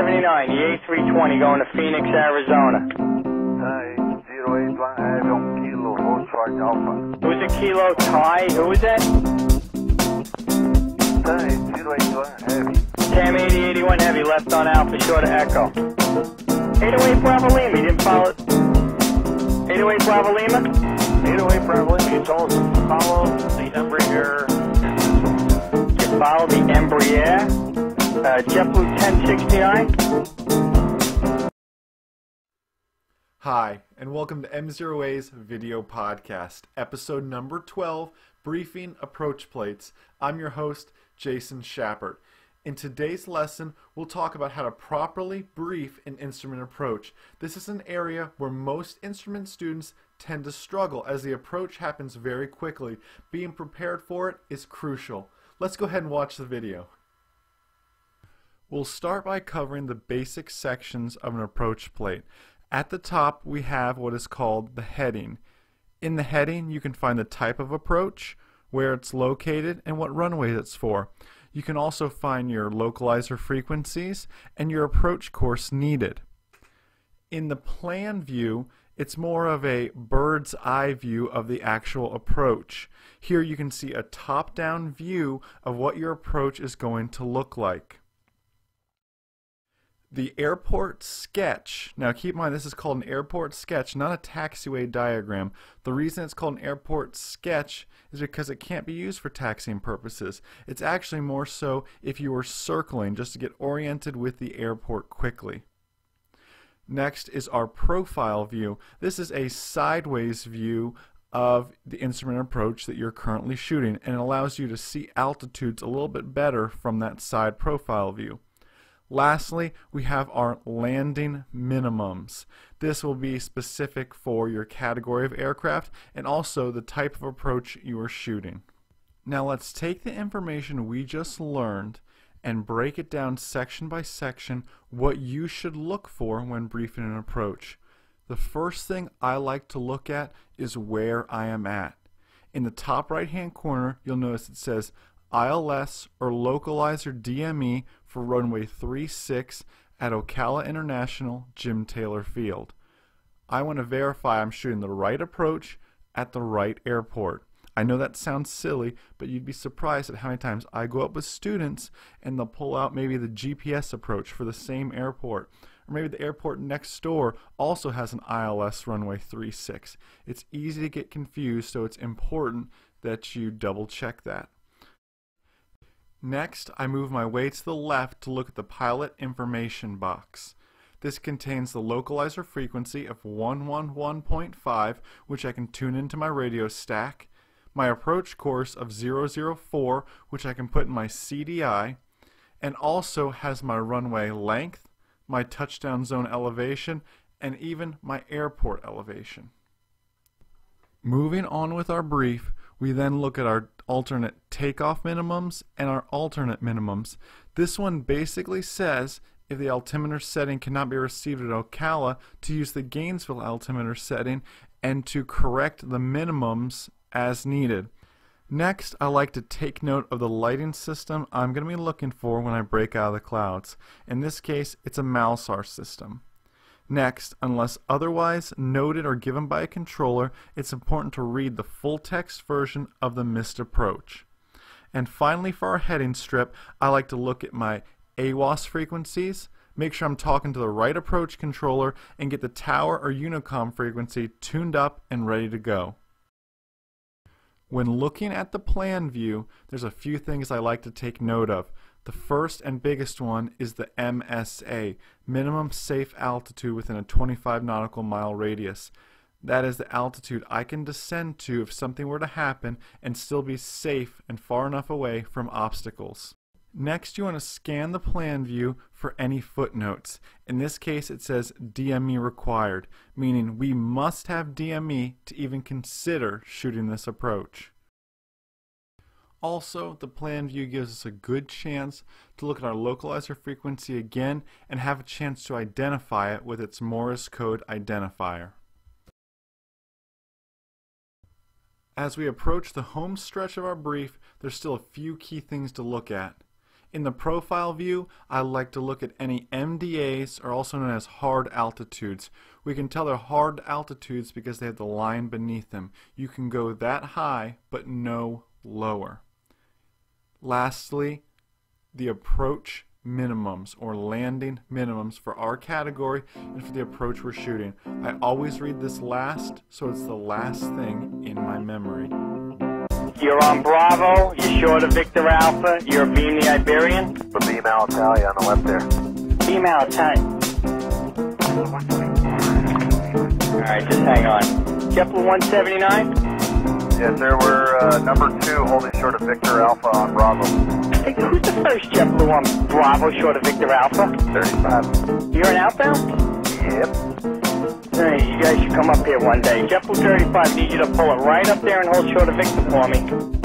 79, the A320 going to Phoenix, Arizona. MzeroA flying heavy on Kilo, Volkswagen Alpha. Who's a Kilo Thai? Who is that? MzeroA flying heavy. Tam 8081 heavy, left on Alpha, short of Echo. 808 Bravo Lima, you didn't follow... 808 Bravo Lima? 808 Bravo Lima, you told us to follow the Embraer. You follow the Embraer? JetBlue 1069? Hi, and welcome to MzeroA's video podcast, episode number 12, Briefing Approach Plates. I'm your host, Jason Schappert. In today's lesson, we'll talk about how to properly brief an instrument approach. This is an area where most instrument students tend to struggle as the approach happens very quickly. Being prepared for it is crucial. Let's go ahead and watch the video. We'll start by covering the basic sections of an approach plate. At the top, we have what is called the heading. In the heading, you can find the type of approach, where it's located, and what runway it's for. You can also find your localizer frequencies and your approach course needed. In the plan view, it's more of a bird's eye view of the actual approach. Here you can see a top-down view of what your approach is going to look like. The airport sketch, now keep in mind this is called an airport sketch, not a taxiway diagram. The reason it's called an airport sketch is because it can't be used for taxiing purposes. It's actually more so if you were circling just to get oriented with the airport quickly. Next is our profile view. This is a sideways view of the instrument approach that you're currently shooting, and it allows you to see altitudes a little bit better from that side profile view. Lastly, we have our landing minimums. This will be specific for your category of aircraft and also the type of approach you are shooting. Now let's take the information we just learned and break it down section by section what you should look for when briefing an approach. The first thing I like to look at is where I am at. In the top right hand corner, you'll notice it says ILS or localizer DME for runway 36 at Ocala International Jim Taylor Field. I want to verify I'm shooting the right approach at the right airport. I know that sounds silly, but you'd be surprised at how many times I go up with students and they'll pull out maybe the GPS approach for the same airport. Or maybe the airport next door also has an ILS runway 36. It's easy to get confused, so it's important that you double check that. Next, I move my way to the left to look at the pilot information box. This contains the localizer frequency of 111.5, which I can tune into my radio stack, my approach course of 004, which I can put in my CDI, and also has my runway length, my touchdown zone elevation, and even my airport elevation. Moving on with our brief, we then look at our alternate takeoff minimums and our alternate minimums. This one basically says if the altimeter setting cannot be received at Ocala, to use the Gainesville altimeter setting and to correct the minimums as needed. Next, I like to take note of the lighting system I'm going to be looking for when I break out of the clouds. In this case, it's a Malsar system. Next, unless otherwise noted or given by a controller, it's important to read the full text version of the missed approach. And finally, for our heading strip, I like to look at my AWOS frequencies, make sure I'm talking to the right approach controller, and get the tower or Unicom frequency tuned up and ready to go. When looking at the plan view, there's a few things I like to take note of. The first and biggest one is the MSA, minimum safe altitude within a 25 nautical mile radius. That is the altitude I can descend to if something were to happen and still be safe and far enough away from obstacles. Next, you want to scan the plan view for any footnotes. In this case, it says DME required, meaning we must have DME to even consider shooting this approach. Also, the plan view gives us a good chance to look at our localizer frequency again and have a chance to identify it with its Morse code identifier. As we approach the home stretch of our brief, there's still a few key things to look at. In the profile view, I like to look at any MDAs, or also known as hard altitudes. We can tell they're hard altitudes because they have the line beneath them. You can go that high, but no lower. Lastly, the approach minimums, or landing minimums for our category and for the approach we're shooting. I always read this last, so it's the last thing in my memory. You're on Bravo, you're short of Victor Alpha, you're Beam the Iberian. The Beam Alitalia on the left there. Beam Alitalia. Alright, just hang on. JetBlue 179? Yes, sir. We're number 2 holding short of Victor Alpha on Bravo. Hey, who's the first JetBlue on Bravo short of Victor Alpha? 35. You're an outbound? Yep. Hey, you guys should come up here one day. JetBlue 35, need you to pull it right up there and hold short of Victor for me.